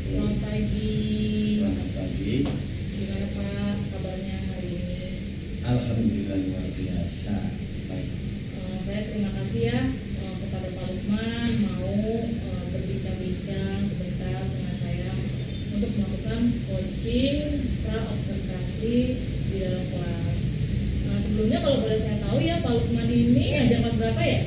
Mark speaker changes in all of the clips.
Speaker 1: Selamat pagi.
Speaker 2: Selamat pagi.
Speaker 1: Gimana Pak kabarnya hari ini?
Speaker 2: Alhamdulillah luar biasa. Baik.
Speaker 1: Saya terima kasih ya kepada Pak Lukman mau berbincang-bincang sebentar dengan saya untuk melakukan coaching pra-observasi di dalam kelas. Sebelumnya kalau boleh saya tahu ya Pak Lukman ini ngajar kelas berapa ya?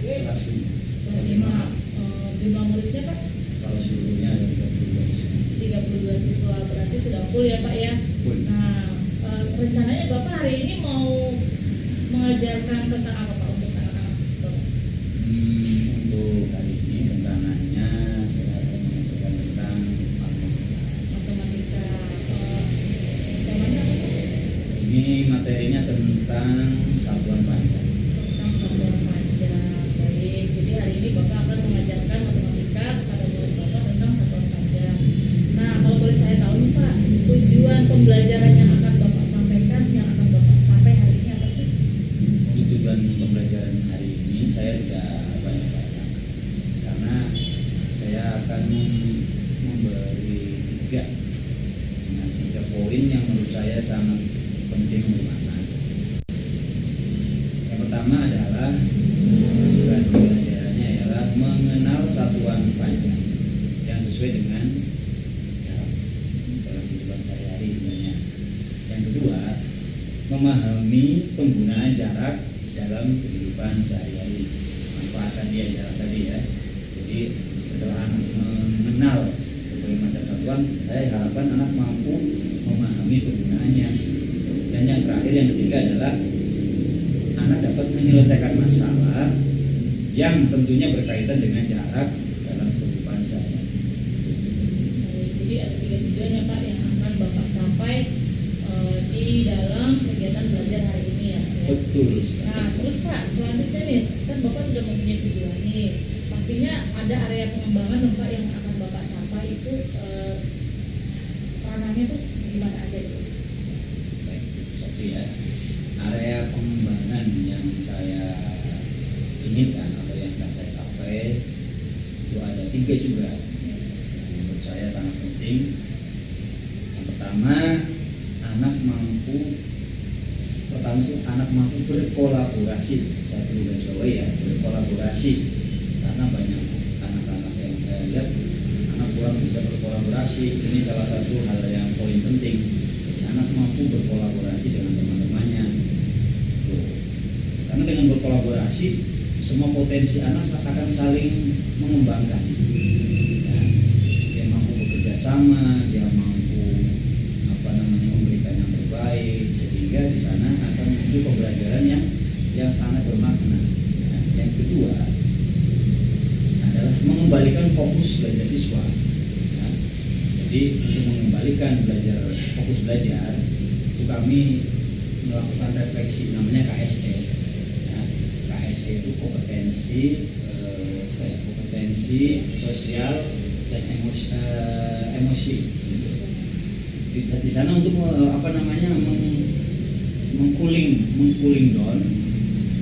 Speaker 2: Kelas 5.
Speaker 1: Kelas 5. Jumlah muridnya Pak?
Speaker 2: Kalau seluruhnya ada 32 siswa.
Speaker 1: 32 siswa, berarti sudah full ya Pak ya?
Speaker 2: Full.
Speaker 1: Nah, rencananya Bapak hari ini mau mengajarkan tentang apa Pak untuk anak-anak Bapak?
Speaker 2: Untuk hari ini rencananya saya akan mengajarkan tentang
Speaker 1: Matematika. Temanya apa Pak?
Speaker 2: ini materinya tentang satuan panjang.
Speaker 1: Tentang satuan panjang. Baik, jadi hari ini Bapak akan mengajarkan matematika kepada murid Bapak tentang satuan panjang. Nah, kalau boleh saya tahu nih Pak, tujuan pembelajaran yang akan Bapak sampaikan, yang akan Bapak sampai hari ini apa sih?
Speaker 2: Untuk tujuan pembelajaran hari ini saya tidak banyak-banyak karena saya akan memberi tiga poin yang menurut saya sangat penting untuk anak. Yang pertama adalah tujuan pembelajarannya adalah mengenal satuan panjang yang sesuai dengan jarak dalam kehidupan sehari-hari dunia. Yang kedua, memahami penggunaan jarak dalam kehidupan sehari-hari, manfaatkan dia jarak tadi ya. Jadi setelah anak mengenal berbagai macam satuan, saya harapkan anak mampu memahami penggunaannya. Dan yang terakhir, yang ketiga adalah anak dapat menyelesaikan masalah yang tentunya berkaitan dengan jarak dalam kehidupan sehari-hari.
Speaker 1: Jadi ada 3 tujuan ya Pak yang akan Bapak capai di dalam kegiatan belajar hari ini ya Pak, ya?
Speaker 2: Betul sekali.
Speaker 1: Nah terus Pak, selanjutnya nih kan Bapak sudah mempunyai tujuan nih, pastinya ada area pengembangan dong Pak yang akan Bapak capai itu ranahnya tuh gimana aja itu?
Speaker 2: Baik, Sofi ya. Area pengembangan yang saya inginkan atau yang akan saya capai itu ada 3 juga yang menurut saya sangat penting. Yang pertama, anak mampu berkolaborasi. Saya perlu garis bawahi ya, berkolaborasi, karena banyak anak-anak yang saya lihat anak kurang bisa berkolaborasi. Ini salah satu hal yang poin penting. Anak mampu berkolaborasi dengan teman-temannya. Karena dengan berkolaborasi, semua potensi anak akan saling mengembangkan. Ya, dia mampu bekerja sama, dia mampu memberikan yang terbaik, sehingga di sana akan muncul pembelajaran yang sangat bermakna. Nah, yang kedua adalah mengembalikan fokus belajar siswa. Ya, jadi untuk mengembalikan fokus belajar itu kami melakukan refleksi namanya KSE. Ya, KSE itu kompetensi sosial dan emosi. Di sana untuk mengcooling down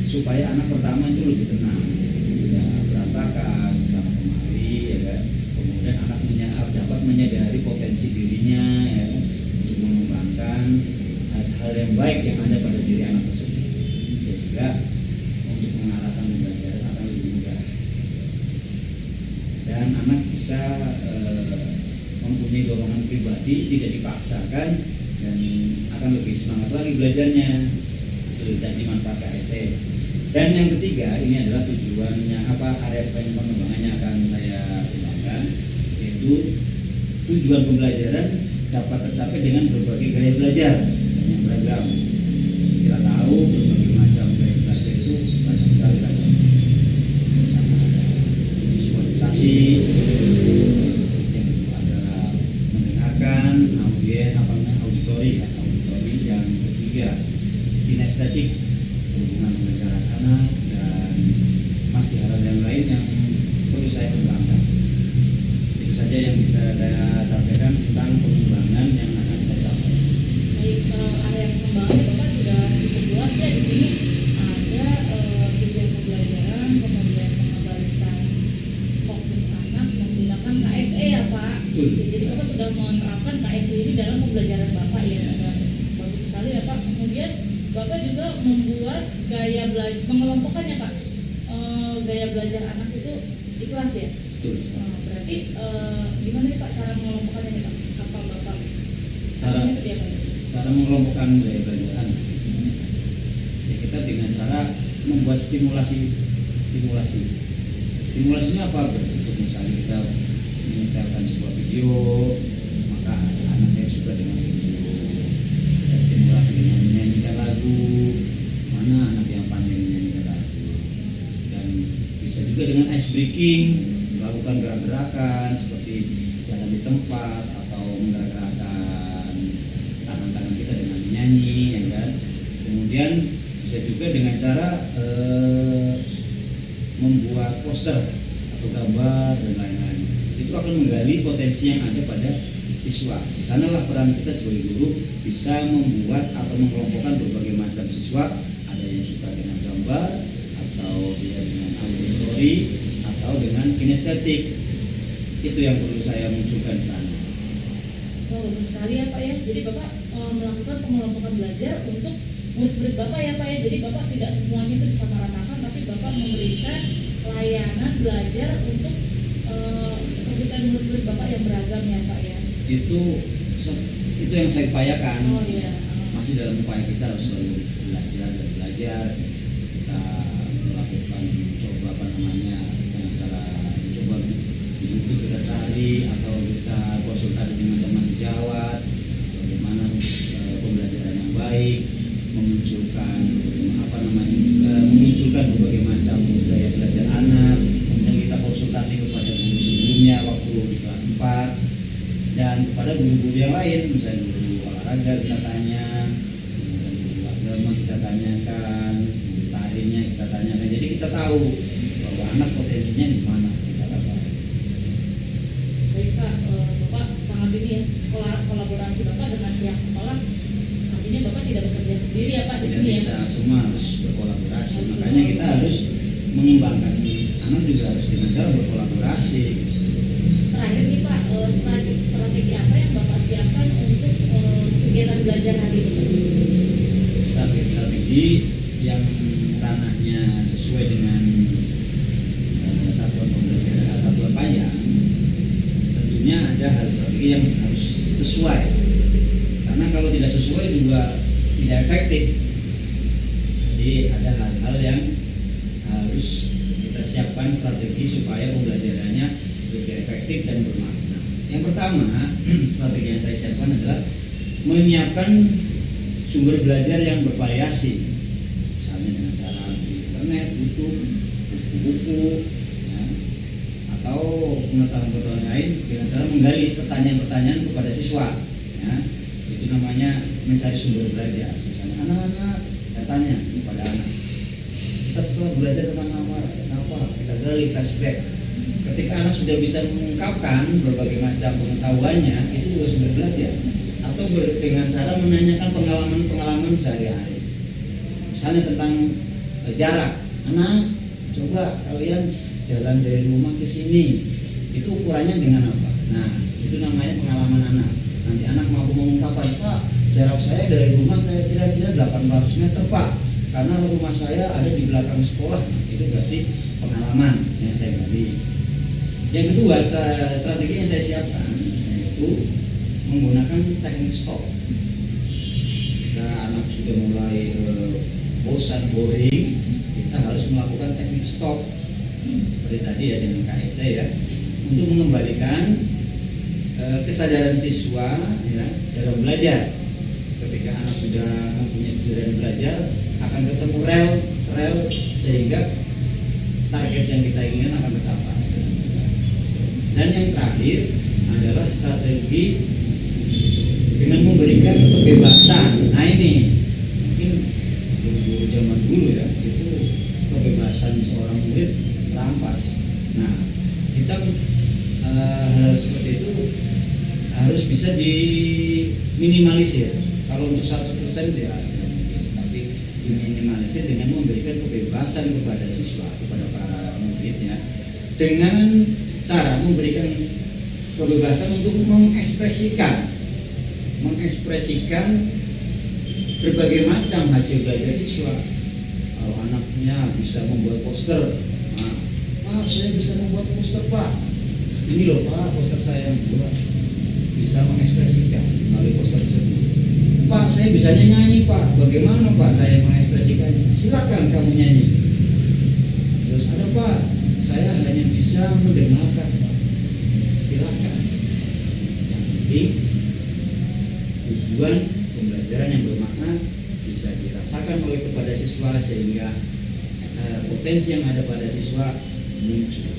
Speaker 2: supaya anak pertama itu lebih tenang, tidak berantakan sama kemari ya kan. Kemudian anak dapat menyadari potensi dirinya ya kan, untuk mengembangkan hal-hal yang baik yang ada pada diri anak tersebut, sehingga untuk mengarahkan pembelajaran akan lebih mudah dan anak bisa mempunyai dorongan pribadi, tidak dipaksakan, dan akan lebih semangat lagi belajarnya. Dan dimanfaat KSE. Dan yang ketiga, ini adalah tujuannya area pengembangannya akan saya kembangkan, yaitu tujuan pembelajaran dapat tercapai dengan berbagai gaya belajar yang beragam. Kita tahu berbagai macam gaya belajar itu banyak sekali ragam. Misalnya ada visualisasi, auditori. Yang ketiga, kinestetik, hubungan dengan jarak anak, dan masih hal yang lain yang perlu saya kembangkan. Itu saja yang bisa saya sampaikan tentang pengembangan yang akan saya capai.
Speaker 1: Baik, area pengembangan
Speaker 2: Betul.
Speaker 1: Jadi Bapak sudah menerapkan KSI ini dalam pembelajaran Bapak ya,
Speaker 2: Ya.
Speaker 1: sudah bagus sekali ya Pak. Kemudian Bapak juga membuat gaya belajar, mengelompokkannya Pak. Gaya belajar anak itu ikhlas ya.
Speaker 2: Betul.
Speaker 1: Berarti gimana nih Pak cara mengelompokkannya nih Pak? Apa Bapak?
Speaker 2: Cara
Speaker 1: itu dia Pak?
Speaker 2: cara mengelompokkan gaya belajar anak. Ya, kita dengan cara membuat stimulasinya apa? Untuk misalnya kita menyetelkan sebuah video, maka anaknya suka dengan video. Kita stimulasi dengan menyanyikan lagu, mana anak yang pandai menyanyikan lagu. Dan bisa juga dengan ice breaking, melakukan gerak-gerakan seperti jalan di tempat atau menggerak-gerakkan tangan-tangan kita dengan menyanyi, ya kan. Kemudian bisa juga dengan cara membuat poster atau gambar dan lain-lain. Itu akan menggali potensi yang ada pada siswa. Di sanalah peran kita sebagai guru bisa membuat atau mengelompokkan berbagai macam siswa. Ada yang suka dengan gambar, atau dia dengan auditori, atau dengan kinestetik. Itu yang perlu saya munculkan di sana.
Speaker 1: Oh, bagus sekali ya Pak ya. Jadi Bapak melakukan pengelompokan belajar untuk murid-murid Bapak ya Pak ya. Jadi Bapak tidak semuanya itu disamaratakan, tapi Bapak memberikan layanan belajar untuk kebutuhan murid-murid Bapak yang beragam ya Pak ya.
Speaker 2: Itu yang saya upayakan.
Speaker 1: Oh iya.
Speaker 2: Masih dalam upaya kita harus selalu belajar. Kita melakukan coba dengan cara coba di YouTube kita cari atau kita konsultasi dengan teman sejawat bagaimana pembelajaran yang baik, memunculkan berbagai macam gaya belajar anak. Kemudian kita konsultasi kepada guru sebelumnya waktu di kelas 4 dan kepada guru-guru yang lain, misalnya guru olahraga kita tanya, kemudian guru agama kita tanyakan, guru tarinya kita tanyakan. Jadi kita tahu bahwa anak potensinya di mana kita dapat.
Speaker 1: Baik Pak, Bapak sangat ini ya, kolaborasi Bapak dengan pihak sekolah. Artinya Bapak tidak bekerja sendiri ya Pak di
Speaker 2: Tidak
Speaker 1: sini
Speaker 2: bisa,
Speaker 1: ya.
Speaker 2: semua harus berkolaborasi.
Speaker 1: Harus
Speaker 2: Makanya kita
Speaker 1: berkolaborasi.
Speaker 2: harus mengembangkan anak juga harus dengan cara berkolaborasi.
Speaker 1: Terakhir nih Pak, strategi apa yang Bapak siapkan untuk kegiatan belajar hari ini?
Speaker 2: Strategi yang ranahnya sesuai dengan satuan pembelajaran satuan panjang, tentunya ada hal strategi yang harus sesuai. Karena kalau tidak sesuai juga tidak efektif. Jadi ada hal-hal yang harus kita siapkan strategi supaya pembelajarannya lebih efektif dan bermakna. Yang pertama, strategi yang saya siapkan adalah menyiapkan sumber belajar yang bervariasi, misalnya dengan cara di internet, YouTube, buku-buku, ya, atau pengetahuan-pengetahuan lain dengan cara menggali pertanyaan-pertanyaan kepada siswa. Ya. Itu namanya mencari sumber belajar. Misalnya anak-anak, saya tanya kepada anak, kita telah belajar tentang apa? Kita gali flashback. Ketika anak sudah bisa mengungkapkan berbagai macam pengetahuannya, itu juga sumber belajar. Atau dengan cara menanyakan pengalaman sehari-hari. Misalnya tentang jarak, anak, coba kalian jalan dari rumah ke sini, itu ukurannya dengan apa? Nah, itu namanya pengalaman anak. Nanti anak mampu mengungkapkan, Pak, jarak saya dari rumah saya kira-kira 800 meter Pak, karena rumah saya ada di belakang sekolah. Nah, itu berarti pengalaman yang saya gali. Yang kedua, strategi yang saya siapkan yaitu menggunakan teknik stop. Jika anak sudah mulai bosan, boring, kita harus melakukan teknik stop seperti tadi ya dengan KSC ya, untuk mengembalikan kesadaran siswa ya dalam belajar. Ketika anak sudah mempunyai kesadaran belajar, akan ketemu rel sehingga target yang kita inginkan akan tercapai. Dan yang terakhir adalah strategi dengan memberikan kebebasan. Nah ini mungkin guru-guru zaman dulu ya, itu kebebasan seorang murid rampas. Nah kita hal seperti itu harus bisa diminimalisir. Kalau untuk 100% tidak ada mungkin, tapi diminimalisir dengan memberikan kebebasan kepada siswa, kepada para murid ya, dengan cara memberikan kebebasan untuk mengekspresikan berbagai macam hasil belajar siswa. Kalau anaknya bisa membuat poster, nah, Pak, saya bisa membuat poster, Pak. Ini loh Pak, poster saya yang buat. Bisa mengekspresikan melalui poster tersebut. Pak, saya bisa nyanyi Pak. Bagaimana Pak saya mengekspresikannya? Silakan kamu nyanyi. Terus ada Pak, saya hanya bisa mendengarkan Pak. Silakan. Yang penting tujuan pembelajaran yang bermakna bisa dirasakan oleh kepada siswa sehingga potensi yang ada pada siswa muncul.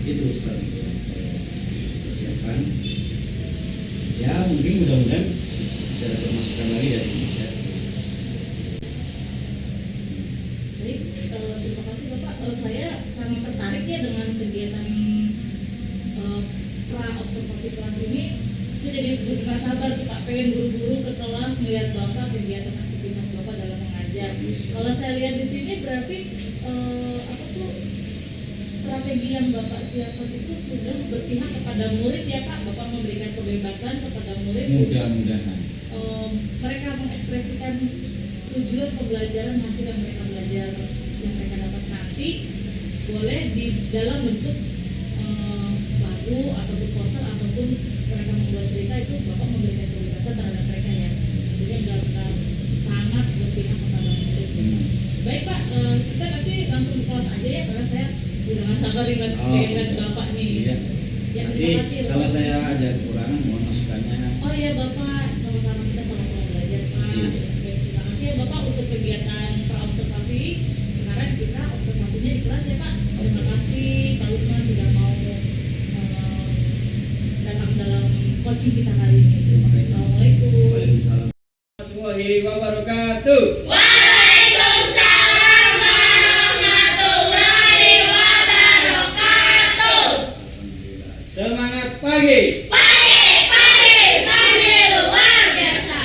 Speaker 2: Itu strategi yang saya persiapkan. Ya mungkin mudah-mudahan bisa dapat masukan lagi dari saya.
Speaker 1: Baik, terima kasih Bapak. Saya sangat tertarik ya dengan kegiatan pra observasi kelas ini. Saya jadi nggak sabar tuh Pak, pengen buru-buru ke kelas melihat Bapak kegiatan aktivitas Bapak dalam mengajar. Kalau saya lihat di sini berarti apa tuh strategi yang Bapak siapkan itu sudah berpihak kepada murid ya Pak. Bapak memberikan kebebasan kepada murid.
Speaker 2: Mudah-mudahan
Speaker 1: Mereka mengekspresikan tujuan pembelajaran hasil yang mereka belajar yang mereka dapat nanti boleh di dalam bentuk lagu ataupun poster ataupun mereka membuat cerita, itu Bapak memberikan kebebasan terhadap mereka ya. Jadi benar-benar sangat berpihak kepada murid. Baik Pak, kita nanti langsung ke kelas aja ya karena saya udah nggak sabar ingat Bapak nih.
Speaker 2: Iya.
Speaker 1: Ya,
Speaker 2: Nanti
Speaker 1: terima kasih.
Speaker 2: kalau saya ada kekurangan mohon masukannya.
Speaker 1: Oh iya Bapak, sama-sama kita sama-sama belajar Pak.
Speaker 2: Iya.
Speaker 1: Oke, terima kasih ya Bapak untuk kegiatan pra-observasi. Sekarang kita observasinya di kelas ya Pak. Terima kasih Pak Lukman sudah mau datang dalam coaching kita kali ini.
Speaker 2: Terima kasih.
Speaker 1: Assalamualaikum.
Speaker 2: Waalaikumsalam warahmatullahi wabarakatuh.
Speaker 3: Waalaikumsalam warahmatullahi wabarakatuh.
Speaker 2: Alhamdulillah. Semangat pagi.
Speaker 3: Pagi luar biasa.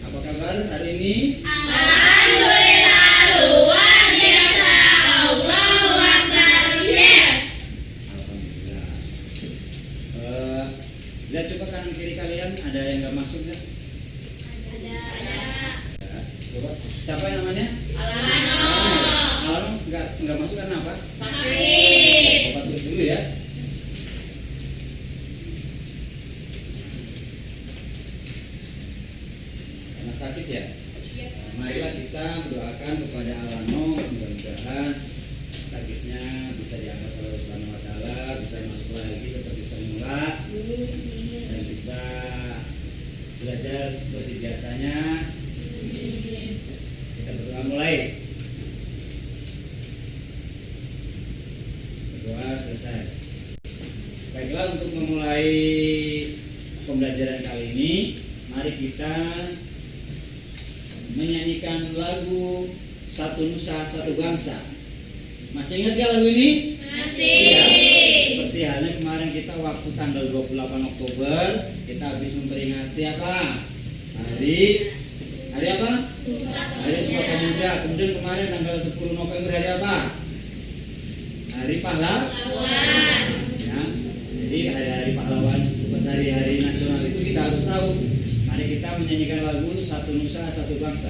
Speaker 2: Apa kabar hari ini?
Speaker 3: Alhamdulillah luar biasa. Allahu Akbar. Yes.
Speaker 2: Alhamdulillah. Lihat coba kanan kiri kalian ada yang nggak masuk nggak?
Speaker 3: Ada.
Speaker 2: Coba. Siapa yang namanya?
Speaker 3: Alano.
Speaker 2: Alano nggak masuk karena apa?
Speaker 3: Sakit.
Speaker 2: Obat tulis dulu ya. Karena sakit ya. Marilah kita berdoakan kepada Alano, mudah-mudahan sakitnya bisa diangkat oleh Allah Subhanahu wa taala, bisa masuk lagi seperti semula dan bisa belajar seperti biasanya. Kita berdoa mulai. Berdoa selesai. Baiklah, untuk memulai pembelajaran kali ini, mari kita menyanyikan lagu Satu Nusa Satu Bangsa. Masih ingat gak lagu ini?
Speaker 3: Masih.
Speaker 2: Ya, seperti halnya kemarin kita waktu tanggal 28 Oktober kita habis memperingati apa? Hari apa? Hari Sumpah Pemuda. Kemudian kemarin tanggal 10 November hari apa? Hari Pahlawan. Ya. Jadi hari-hari pahlawan seperti hari-hari nasional itu kita harus tahu. Mari kita menyanyikan lagu Satu Nusa Satu Bangsa.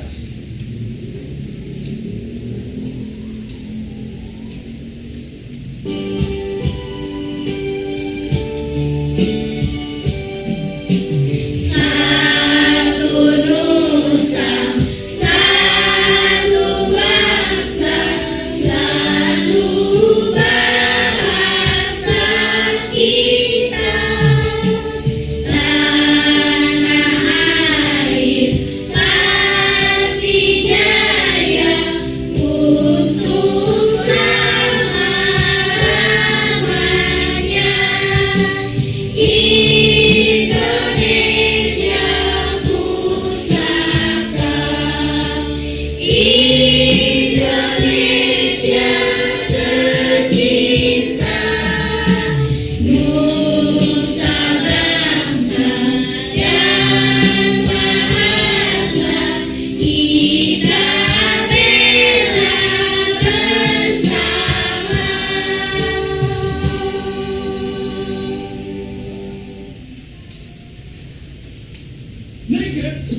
Speaker 3: Satu nusa, satu bangsa, satu bahasa kita. Tanah air pasti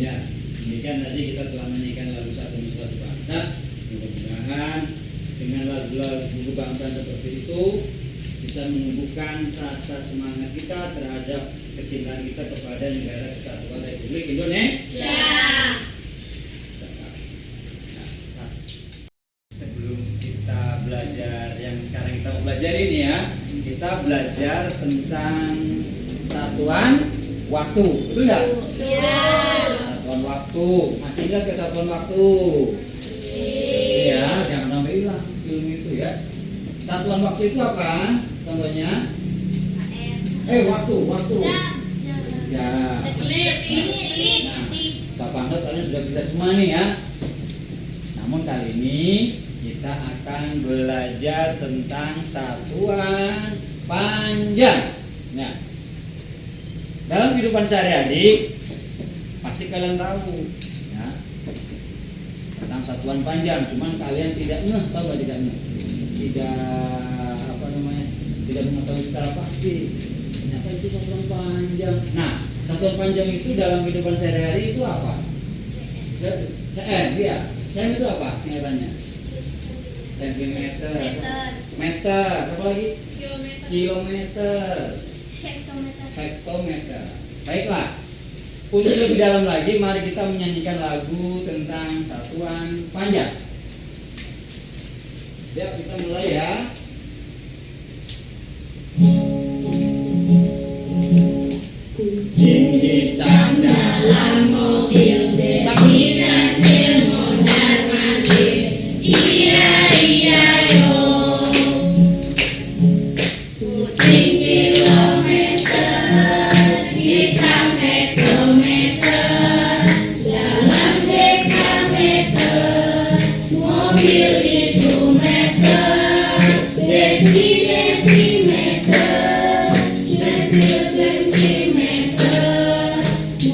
Speaker 2: Ya, demikian tadi kita telah menyanyikan lagu Satu Nusa Satu Bangsa. Mudah-mudahan dengan lagu-lagu buku bangsa seperti itu bisa menumbuhkan rasa semangat kita terhadap kecintaan kita kepada negara kesatuan Republik Indonesia. Sebelum kita belajar yang sekarang kita mau belajar ini ya, kita belajar tentang satuan waktu, betul nggak? Satuan waktu, masih ingat ke satuan waktu? Iya, jangan sampai hilang ilmu itu ya. Satuan waktu itu apa? Contohnya? Waktu. Ya. Nah, Bapak Angkat kalian sudah bisa semua nih ya. Namun kali ini kita akan belajar tentang satuan panjang. Nah, dalam kehidupan sehari-hari pasti kalian tahu ya tentang satuan panjang. Cuman kalian tidak ngeh, tahu nggak tidak ngeh? Tidak mengetahui secara pasti. Ternyata itu satuan panjang. Nah, satuan panjang itu dalam kehidupan sehari-hari itu apa? cm, ya. Cm itu apa singkatannya? Sentimeter, meter, apa lagi? Kilometer, hektometer. Baiklah. Untuk lebih dalam lagi, mari kita menyanyikan lagu tentang satuan panjang. Ya, kita mulai ya. Kucing hitam dalam mobil, desi dan mondar mandir. Iya yo. Kucing kilometer, hitam hektometer, dalam dekameter, mobil itu meter, desimeter, sentimeter,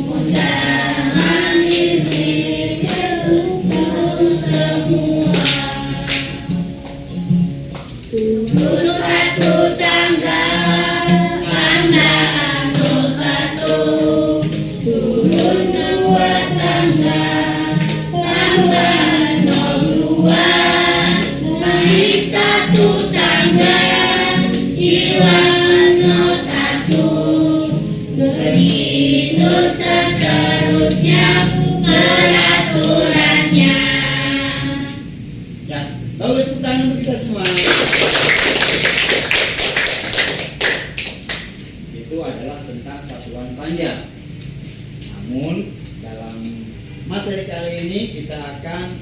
Speaker 2: mondar mandir untuk semua. Turun satu tangga, tanggaan 01. Turun dua tangga, tanggaan 02. Naik satu tangga, hilang 01. Begitu seterusnya peraturannya. Ya, bagus tepuk tangan untuk kita semua. Itu adalah tentang satuan panjang. Namun dalam materi kali ini kita akan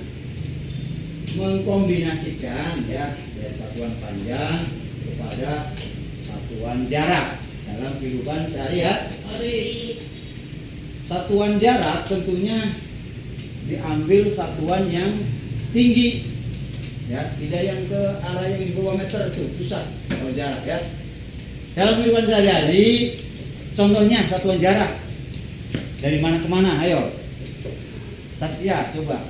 Speaker 2: mengkombinasikan ya dari satuan panjang kepada satuan jarak dalam kehidupan sehari-hari. Satuan jarak tentunya diambil satuan yang tinggi ya, tidak yang ke arah yang di bawah meter itu susah kalau jarak ya. Dalam kehidupan sehari-hari contohnya satuan jarak dari mana ke mana, ayo Saskia coba.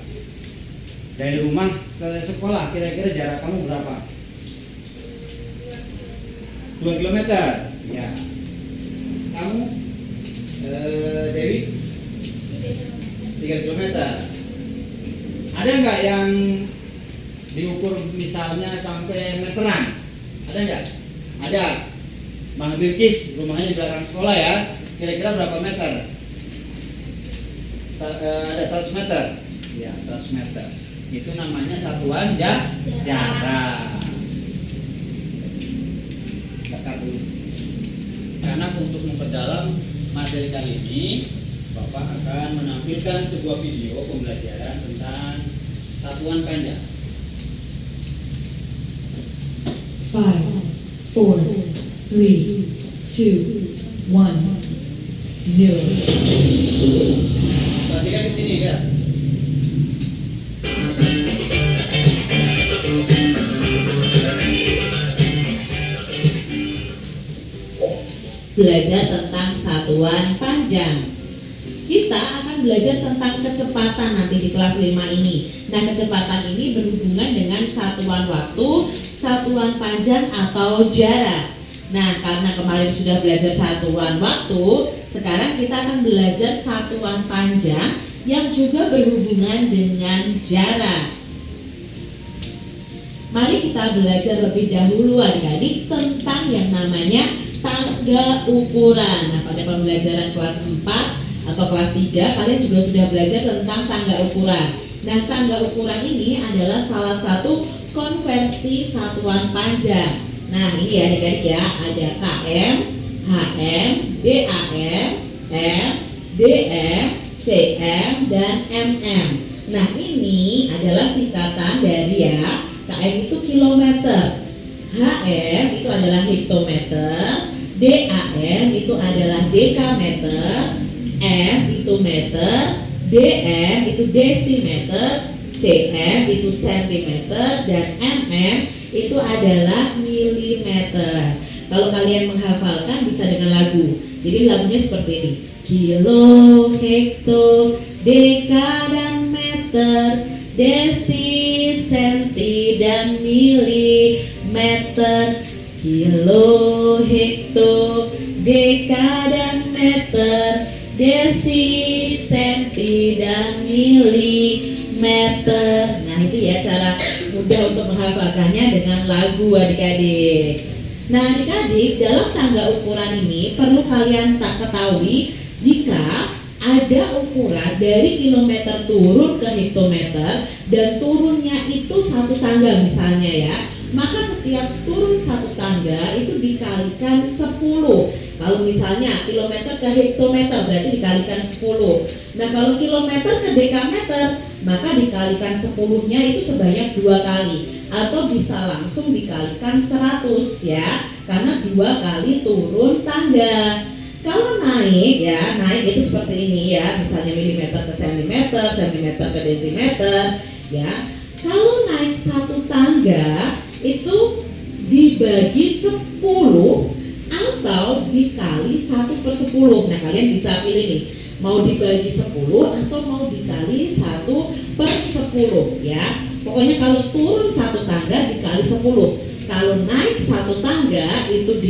Speaker 2: Dari rumah ke sekolah kira-kira jarak kamu berapa? 2 km ya. Kamu Dewi 3 km. Ada nggak yang diukur misalnya sampai meteran? Ada nggak? Ada. Bang Bilkis rumahnya di belakang sekolah ya. Kira-kira berapa meter? Ada 100 meter. Ya, 100 meter. Itu namanya satuan jarak. Bakar dulu. Karena untuk memperdalam materi kali ini, Bapak akan menampilkan sebuah video pembelajaran tentang satuan panjang.
Speaker 4: 5, 4, 3, 2, 1, 0.
Speaker 2: Perhatikan di sini ya.
Speaker 5: Belajar tentang satuan panjang. Kita akan belajar tentang kecepatan nanti di kelas 5 ini. Nah, kecepatan ini berhubungan dengan satuan waktu, satuan panjang atau jarak. Nah, karena kemarin sudah belajar satuan waktu, sekarang kita akan belajar satuan panjang yang juga berhubungan dengan jarak. Mari kita belajar lebih dahulu adik-adik tentang yang namanya tangga ukuran. Nah, pada pembelajaran kelas 4 atau kelas 3 kalian juga sudah belajar tentang tangga ukuran. Nah, tangga ukuran ini adalah salah satu konversi satuan panjang. Nah, ini ya adik-adik ya, ada km, hm, dam, m, dm, cm, dan mm. Nah, ini adalah singkatan dari ya, km itu kilometer, hm itu adalah hektometer, dam itu adalah dekameter, m itu meter, dm itu desimeter, cm itu sentimeter, dan mm itu adalah milimeter. Kalau kalian menghafalkan bisa dengan lagu. Jadi lagunya seperti ini: kilo, hekto, deka, dan meter, desi, senti, dan milimeter. Kilo, hekto, deka, dan meter, desi, senti, dan milimeter. Nah, itu ya cara mudah untuk menghafalkannya dengan lagu adik-adik. Nah, adik-adik, dalam tangga ukuran ini perlu kalian tak ketahui jika ada ukuran dari kilometer turun ke hektometer dan turunnya itu satu tangga misalnya ya, maka setiap turun satu tangga itu dikalikan 10. Kalau misalnya kilometer ke hektometer berarti dikalikan 10. Nah, kalau kilometer ke dekameter maka dikalikan 10-nya itu sebanyak 2 kali, atau bisa langsung dikalikan 100 ya, karena 2 kali turun tangga. Kalau naik ya, naik itu seperti ini ya, misalnya milimeter ke sentimeter, sentimeter ke desimeter ya. Kalau naik satu tangga itu dibagi 10 atau dikali 1/10. Nah, kalian bisa pilih nih, mau dibagi 10 atau mau dikali 1/10 ya. Pokoknya kalau turun satu tangga dikali 10. Kalau naik satu tangga itu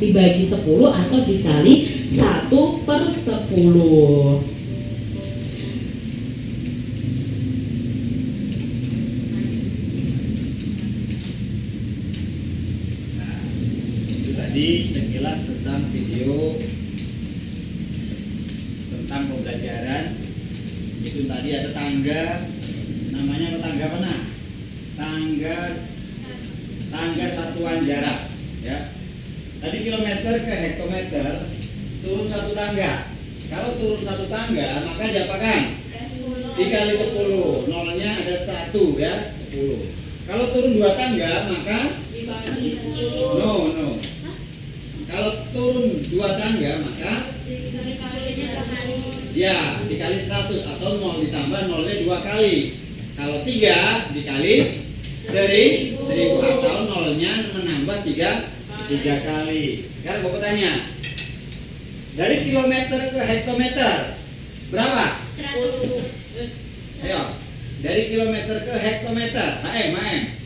Speaker 5: dibagi 10 atau dikali 1/10.
Speaker 2: Nah, itu tadi sekilas tentang video tentang pembelajaran. Itu tadi ada tangga, namanya apa, tangga mana? Tangga satuan jarak ya. Tadi kilometer ke hektometer turun satu tangga. Kalau turun satu tangga maka diapakan? Dikali 10. Nolnya ada 1 ya, 10. Kalau turun 2 tangga maka
Speaker 3: Dibagi 10.
Speaker 2: no. Kalau turun 2 tangga maka ya dikali 100 atau 0 ditambah nolnya 2 kali. Kalau 3 dikali 1000 atau nolnya menambah 3 kali. Sekarang Bapak tanya, dari kilometer ke hektometer berapa?
Speaker 3: 100.
Speaker 2: Ayo, dari kilometer ke hektometer, HM.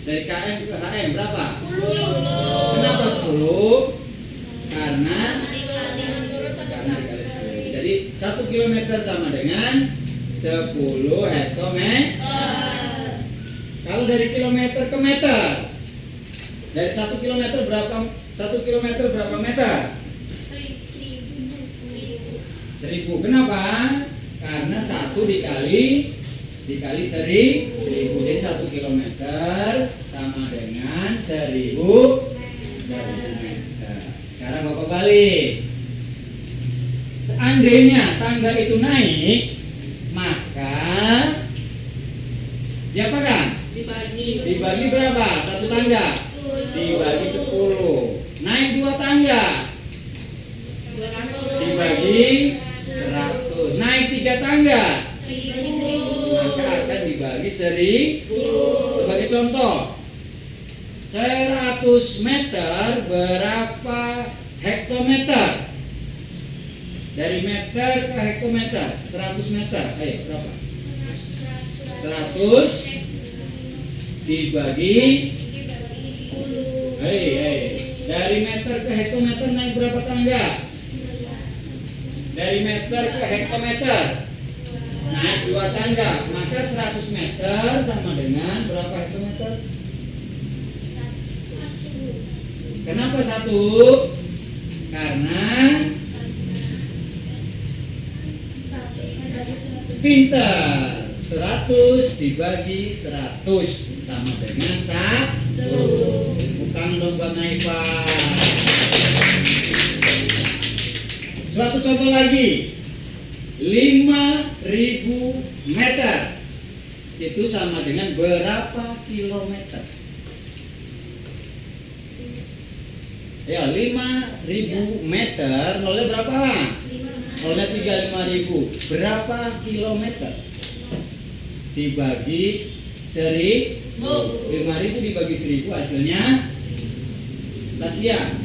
Speaker 2: Dari KM ke HM berapa?
Speaker 3: 10.
Speaker 2: Kenapa 10? Karena dikali 10. Jadi 1 kilometer sama dengan 10 hektometer. Kalau dari kilometer ke meter, dari 1 kilometer berapa? 1 kilometer berapa meter? 1000. Kenapa? Karena 1 dikali 1000. Jadi 1 kilometer sama dengan 1000 meter. Sekarang Bapak balik. Seandainya tangga itu naik, maka diapakan? Dibagi berapa? 1 tangga dibagi 10. Naik 2 tangga dibagi 100. Naik 3 tangga maka akan dibagi 1000. Sebagai contoh, 100 meter berapa hektometer? Dari meter ke hektometer, 100 meter. Ayo, berapa? 100 dibagi Dari meter ke hektometer naik berapa tangga? Dari meter ke hektometer naik 2 tangga. Maka 100 meter sama dengan berapa hektometer? Kenapa 1? Karena pintar. 100 dibagi 100 sama dengan 1. Bukan dong buat Naifa. Suatu contoh lagi. 5.000 meter itu sama dengan berapa kilometer? Ya, 5.000 meter nolnya berapa? Nolnya 35.000. Berapa kilometer? Dibagi 1.000. 5.000 dibagi 1.000 hasilnya Saskia.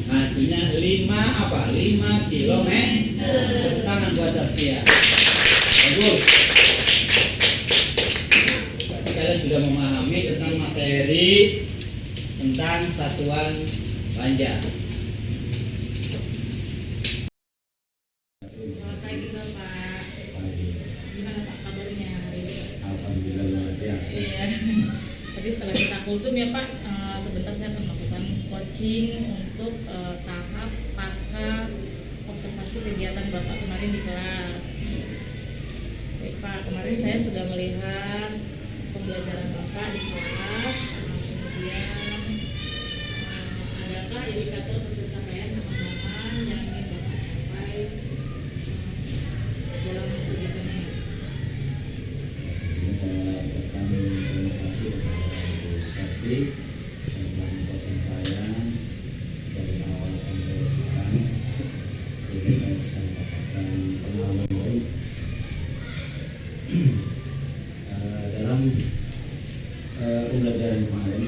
Speaker 2: Hasilnya 5 apa? 5 kilometer. Tepuk tangan buat Saskia. Bagus. Berarti kalian sudah memahami tentang materi tentang satuan panjang.
Speaker 1: Selamat pagi Bapak. Gimana Pak kabarnya hari ini?
Speaker 2: Alhamdulillah luar biasa.
Speaker 1: Iya. Tadi setelah kita kultum ya Pak, sebentar saya akan melakukan coaching untuk tahap pasca observasi kegiatan Bapak kemarin di kelas. Baik Pak, kemarin saya sudah melihat pembelajaran Bapak di kelas. Kemudian adakah indikator pencapaian pengembangan yang ingin Bapak capai dalam kegiatan ini?
Speaker 2: Sebelumnya saya ucapkan terima kasih kepada Bu Sakti yang telah mengcoaching saya dari awal sampai sekarang sehingga saya bisa mendapatkan pengalaman baru dalam pembelajaran kemarin.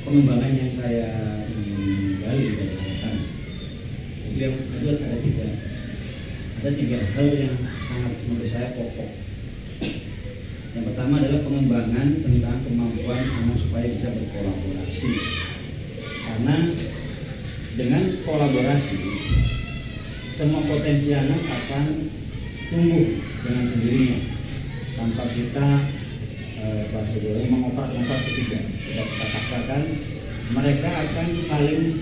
Speaker 2: Pengembangan yang saya ingin gali dari rekan itu yang kedua ada tiga hal yang sangat menurut saya pokok. Yang pertama adalah pengembangan tentang kemampuan anak supaya bisa berkolaborasi. Karena dengan kolaborasi semua potensi anak akan tumbuh dengan sendirinya tanpa kita bahasa Jawa mengopak-ngopak ketiga. Tidak kita paksakan, mereka akan saling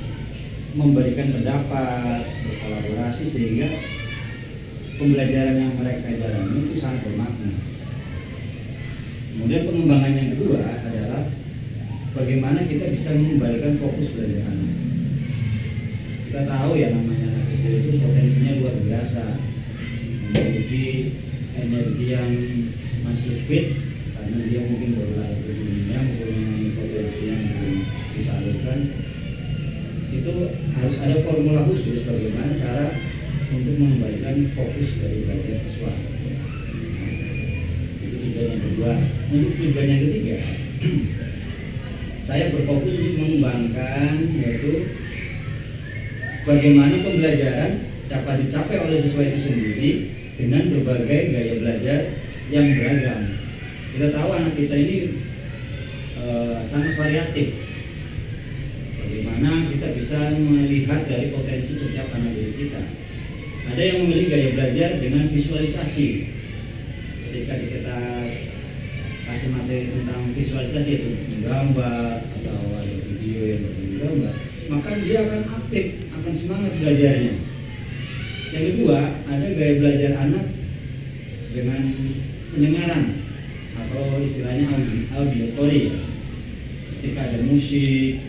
Speaker 2: memberikan pendapat, berkolaborasi sehingga pembelajaran yang mereka jalani itu sangat bermakna. Kemudian pengembangan yang kedua adalah bagaimana kita bisa mengembalikan fokus belajar anak. Kita tahu ya namanya anak SD itu potensinya luar biasa, memiliki energi yang masih fit karena dia mungkin baru lahir ke dunia, mempunyai potensi yang belum disalurkan. Itu harus ada formula khusus bagaimana cara untuk mengembalikan fokus dari belajar siswa. Itu tujuan yang kedua. Untuk tujuan yang ketiga, saya berfokus untuk mengembangkan yaitu bagaimana pembelajaran dapat dicapai oleh siswa itu sendiri dengan berbagai gaya belajar yang beragam. Kita tahu anak kita ini sangat variatif. Bagaimana kita bisa melihat dari potensi setiap anak didik kita. Ada yang memilih gaya belajar dengan visualisasi. Ketika kita kasih materi tentang visualisasi itu menggambar atau ada video yang bergambar, maka dia akan aktif, akan semangat belajarnya. Yang kedua, ada gaya belajar anak dengan pendengaran atau istilahnya auditory. Ketika ada musik,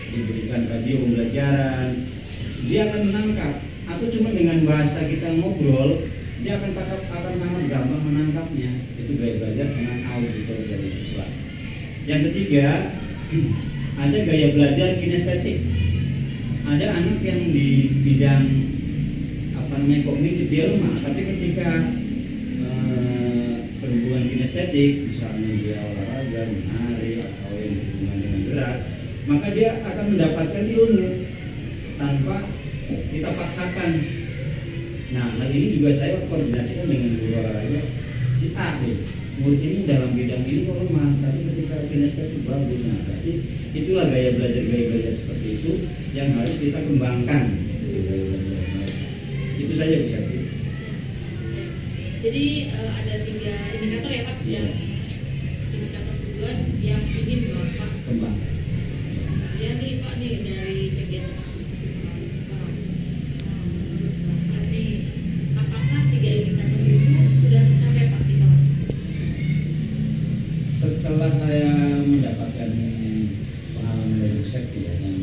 Speaker 2: diberikan radio pembelajaran, dia akan menangkap. Atau cuma dengan bahasa kita ngobrol, dia akan sangat gampang menangkapnya. Itu gaya belajar dengan auditor dari siswa. Yang ketiga, ada gaya belajar kinestetik. Ada anak yang di bidang kognitif dia lemah, tapi ketika berhubungan kinestetik, misalnya dia olahraga, menari atau yang berhubungan dengan gerak, maka dia akan mendapatkan ilmu tanpa kita paksakan. Nah, hal ini juga saya koordinasikan dengan guru olahraga. Si A nih, murid ini dalam bidang ini kok lemah, tapi ketika kita kinesthetik itu bagus. Nah, berarti itulah gaya belajar seperti itu yang harus kita kembangkan. Itu saja bisa.
Speaker 1: Jadi ada 3 indikator ya Pak.
Speaker 2: Iya.
Speaker 1: Indikator tujuan yang ingin Bapak
Speaker 2: Kembangkan.
Speaker 1: ya nih Pak nih dari kegiatan aktivasi Bapak. Menurut Bapak nih, apakah 3 indikator itu sudah tercapai Pak di kelas?
Speaker 2: Setelah saya mendapatkan pengalaman dari Bu Sekti ya, yang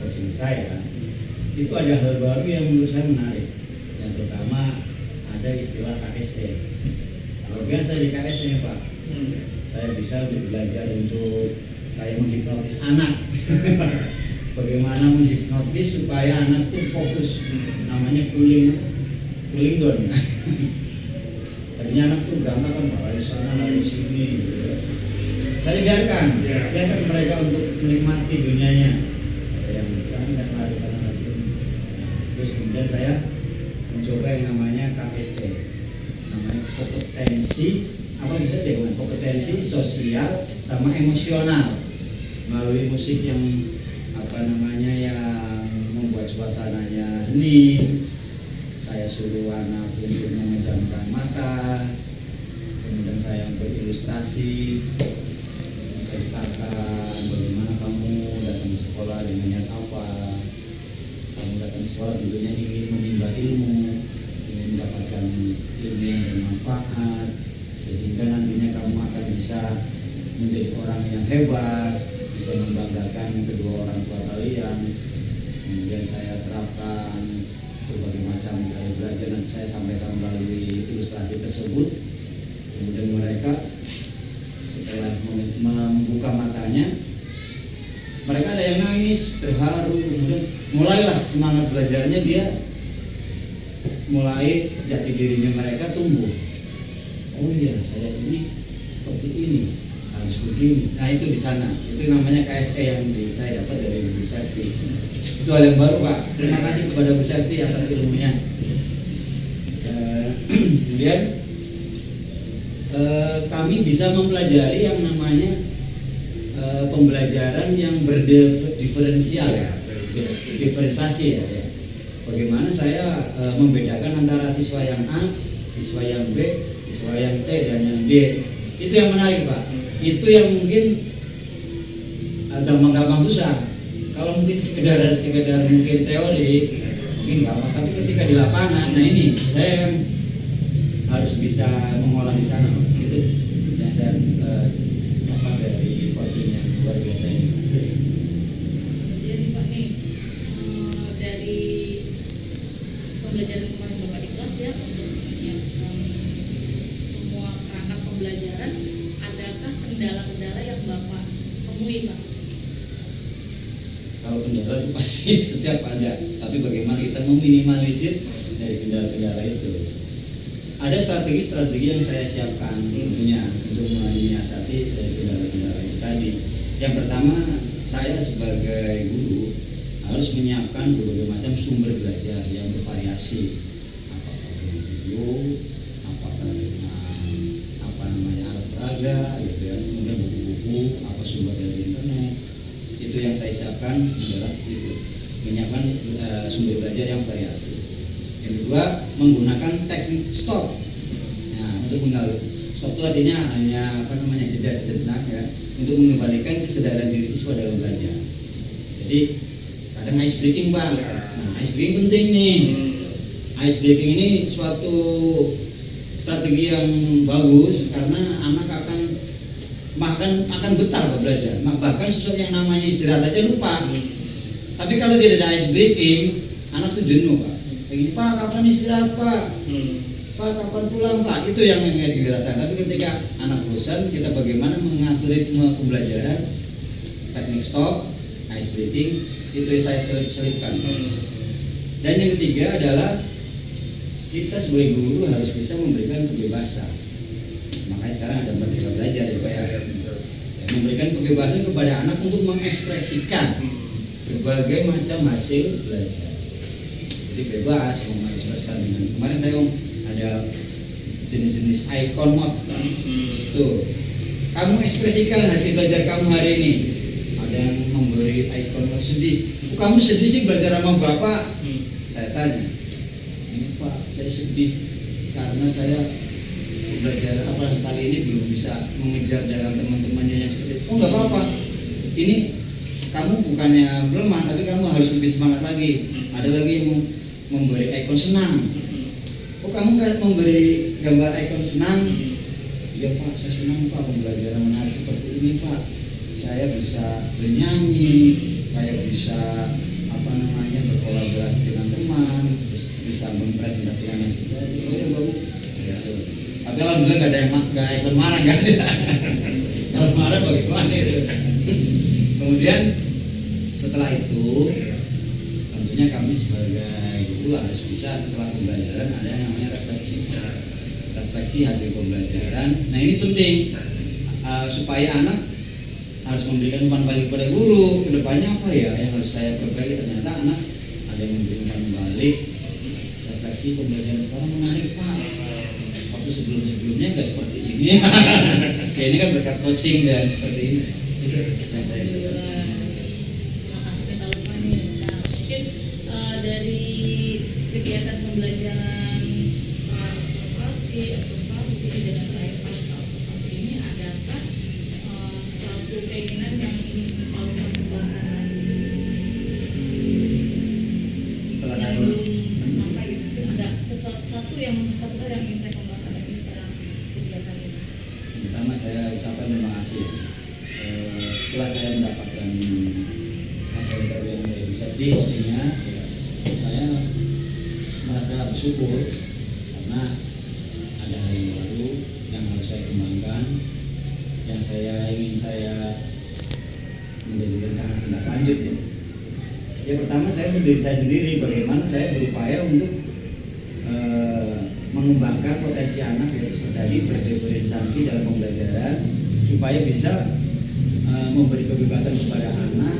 Speaker 2: coaching saya, itu ada hal baru yang menurut saya menarik. Yang pertama ada istilah KSE. Kalau biasa di KSE Pak, saya bisa belajar untuk kayak menghipnotis anak. Bagaimana menghipnotis supaya anak itu fokus, namanya cooling down. Tadinya anak tuh berantakan Pak, lari sana lari sini gitu ya. Saya biarkan mereka untuk menikmati dunianya. Ada yang dan lari sana sini. Terus kemudian saya mencoba yang namanya KSE, namanya kompetensi sosial sama emosional, melalui musik yang yang membuat suasananya hening. Saya suruh anak untuk memejamkan mata, kemudian saya untuk ilustrasi, saya katakan bagaimana kamu datang ke sekolah dengan niat apa. Kamu datang ke sekolah tentunya ingin menimba ilmu, ingin mendapatkan ilmu yang bermanfaat, sehingga nantinya kamu akan bisa menjadi orang yang hebat, bisa membanggakan kedua orang tua kalian. Kemudian saya terapkan berbagai macam gaya belajar yang saya sampaikan melalui ilustrasi tersebut. Kemudian mereka setelah membuka matanya, mereka ada yang nangis, terharu, kemudian mulailah semangat belajarnya, dia mulai jati dirinya mereka tumbuh. Oh iya, saya ini seperti ini, harus begini. Nah itu di sana, itu namanya KSE yang saya dapat dari Bu Sekti. Itu hal yang baru Pak. Terima kasih kepada Bu Sekti atas ilmunya. Kemudian kami bisa mempelajari yang namanya pembelajaran yang berdiferensial ya, diferensiasi ya. Bagaimana saya membedakan antara siswa yang A, siswa yang B, siswa yang C dan yang D. Itu yang menarik Pak. Itu yang mungkin gampang-gampang susah. Kalau mungkin sekedar mungkin teori mungkin gampang, tapi ketika di lapangan, nah ini saya yang harus bisa mengolah di sana. Itu yang saya dapat dari coaching yang luar biasa ini.
Speaker 1: Jadi Pak nih, dari pembelajaran kemarin Bapak di kelas ya, untuk menyiapkan semua kerangka pembelajaran, adakah kendala-kendala yang Bapak temui Pak?
Speaker 2: Kalau kendala itu pasti setiap ada, tapi bagaimana kita meminimalisir dari kendala-kendala itu. Ada strategi-strategi yang saya siapkan tentunya untuk menyiasati dari kendala-kendala itu tadi. Yang pertama, saya sebagai guru harus menyiapkan berbagai macam sumber belajar yang bervariasi. Apakah dengan video, apakah dengan alat peraga, gitu ya, kemudian buku-buku, apa sumber dari internet. Itu yang saya siapkan adalah itu, menyiapkan sumber belajar yang variasi. Yang kedua, menggunakan teknik stop. Nah, untuk menggali stop itu artinya hanya jeda sejenak ya, untuk mengembalikan kesadaran diri siswa dalam belajar. Jadi kadang ice breaking Bang. Nah, ice breaking penting nih. Ice breaking ini suatu strategi yang bagus karena anak akan betah belajar. Bahkan sesuatu yang namanya istirahat aja lupa. Tapi kalau tidak ada ice breaking, anak tuh jenuh Pak. Kayak Pak, kapan istirahat Pak? Pak, kapan pulang Pak? Itu yang dirasakan. Tapi ketika anak bosan, kita bagaimana mengatur ritme pembelajaran, teknik stop, ice breaking, itu saya selipkan. Dan yang ketiga adalah kita sebagai guru harus bisa memberikan kebebasan. Makanya sekarang ada merdeka belajar ya Pak ya. Memberikan kebebasan kepada anak untuk mengekspresikan berbagai macam hasil belajar. Jadi bebas mengekspresikan dengan. Kemarin saya ada jenis-jenis icon mode itu. kamu ekspresikan hasil belajar kamu hari ini. Ada yang memberi ikon sedih. "Kok kamu sedih sih belajar sama Bapak?" Saya tanya, "Ini Pak, saya sedih karena saya belajar kali ini belum bisa mengejar dengan teman-temannya yang seperti itu." "Oh nggak apa-apa, ini kamu bukannya lemah, tapi kamu harus lebih semangat lagi." Ada lagi yang memberi ikon senang. "Oh kamu nggak memberi gambar ikon senang?" "Iya Pak, saya senang Pak pembelajaran menarik seperti ini Pak. Saya bisa bernyanyi, saya bisa berkolaborasi dengan teman, terus bisa mempresentasikan yang seperti itu." "Oh ya bagus." Ya, tapi alhamdulillah nggak ada yang ikon marah, nggak ada. Kalau marah bagaimana itu? Kemudian setelah itu tentunya kami sebagai guru harus bisa setelah pembelajaran ada yang namanya refleksi hasil pembelajaran. Nah ini penting supaya anak harus memberikan umpan balik kepada guru. Kedepannya apa ya yang harus saya perbaiki? Ternyata anak ada yang memberikan balik, refleksi pembelajaran sekarang menarik Pak, waktu sebelumnya nggak seperti ini. Kayak ini kan berkat coaching dan seperti ini. Itu yang saya
Speaker 1: Alhamdulillah. Terima kasih kita lupa nih. Nah, mungkin dari kegiatan pembelajaran observasi dengan terakhir pasca observasi ini, adakah suatu keinginan yang ingin Pak Lukman kembangkan lagi
Speaker 2: setelah
Speaker 1: yang
Speaker 2: saya
Speaker 1: belum tercapai gitu? Mungkin ada satu hal yang ingin saya kembangkan lagi sekarang kegiatan ini.
Speaker 2: pertama saya ucapkan terima kasih. Setelah saya mendapatkan apa yang bisa di coachingnya, saya merasa bersyukur karena ada hal yang baru yang harus saya kembangkan, yang ingin saya menjadikan sangat tindak lanjut ya. Ya pertama saya berdiri saya sendiri, bagaimana saya berupaya untuk mengembangkan potensi anak yaitu seperti tadi berdiferensiasi dalam pembelajaran supaya bisa memberi kebebasan kepada anak,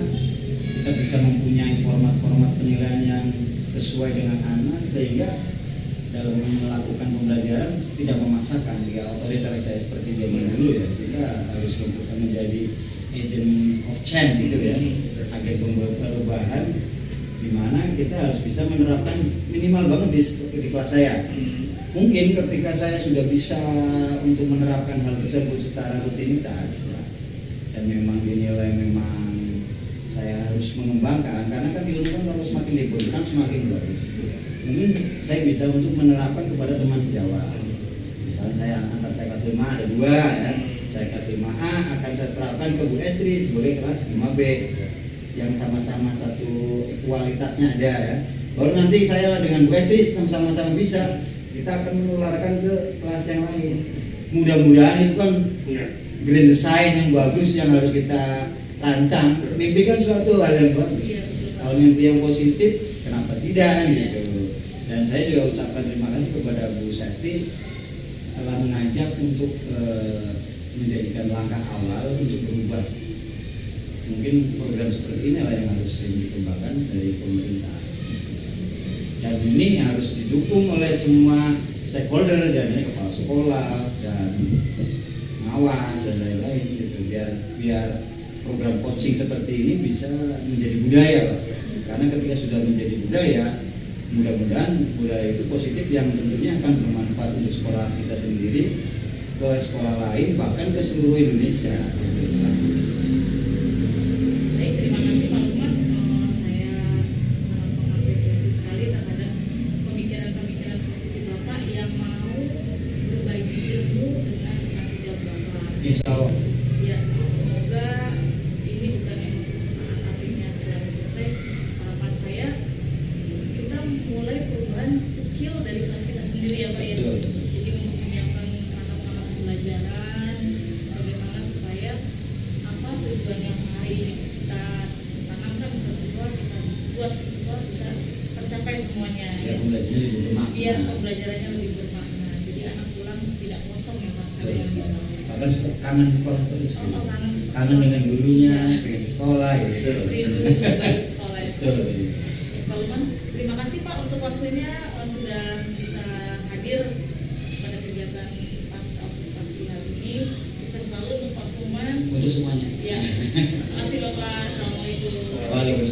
Speaker 2: kita bisa mempunyai format-format penilaian yang sesuai dengan anak sehingga dalam melakukan pembelajaran tidak memaksakan dia otoriter saya seperti zaman dulu ya. Kita harus menjadi agent of change gitu ya, agen perubahan di mana kita harus bisa menerapkan minimal banget di kelas saya. Mungkin ketika saya sudah bisa untuk menerapkan hal tersebut secara rutinitas ya, dan memang dinilai memang saya harus mengembangkan karena kan ilmu kan kalau semakin diberikan semakin bagus. Mungkin saya bisa untuk menerapkan kepada teman sejawat. Misalnya saya kelas 5 ada 2 ya. Saya kelas 5A akan saya terapkan ke Bu Estri sebagai kelas 5B yang sama-sama satu kualitasnya ada ya. Baru nanti saya dengan Bu Estri sama-sama bisa, kita akan menularkan ke kelas yang lain. Mudah-mudahan itu kan grand design yang bagus yang harus kita rancang. Mimpi kan suatu hal yang bagus. Kalau mimpi yang positif, kenapa tidak gitu. Dan saya juga ucapkan terima kasih kepada Bu Seti telah mengajak untuk menjadikan langkah awal untuk berubah. Mungkin program seperti ini lah yang harus dikembangkan dari pemerintah. Dan ini harus didukung oleh semua stakeholder, dan kepala sekolah dan pengawas dan lain-lain gitu, biar program coaching seperti ini bisa menjadi budaya Pak. Karena ketika sudah menjadi budaya, mudah-mudahan budaya itu positif yang tentunya akan bermanfaat untuk sekolah kita sendiri, ke sekolah lain, bahkan ke seluruh Indonesia.
Speaker 1: Baik, terima kasih Pak Lukman. Saya sangat mengapresiasi sekali terhadap pemikiran-pemikiran positif Bapak yang mau berbagi ilmu dengan rekan sejawat Bapak.
Speaker 2: Insya Allah.
Speaker 1: Ya, semoga ini bukan emosi sesaat, artinya setelah selesai harapan saya kita mulai perubahan kecil dari kelas kita sendiri ya Pak ya.
Speaker 2: Betul.
Speaker 1: Jadi untuk menyiapkan anak-anak pembelajaran, bagaimana supaya apa tujuan yang hari ini kita tanamkan ke siswa, kita buat ke siswa bisa tercapai semuanya.
Speaker 2: Biar pembelajarannya lebih bermakna.
Speaker 1: Biar pembelajarannya lebih bermakna. Jadi anak pulang tidak kosong ya Pak. Ada yang bilang.
Speaker 2: Bahkan kangen sekolah terus.
Speaker 1: Oh,
Speaker 2: gitu.
Speaker 1: kangen sekolah.
Speaker 2: Kangen dengan gurunya, pengen sekolah gitu.
Speaker 1: Rindu kembali sekolah itu.
Speaker 2: Betul.
Speaker 1: Pak Lukman, terima kasih Pak untuk waktunya, sudah bisa hadir pada kegiatan pasca observasi hari ini. Sukses selalu untuk Pak Terima kasih Bapak. Assalamualaikum.
Speaker 2: Waalaikumsalam.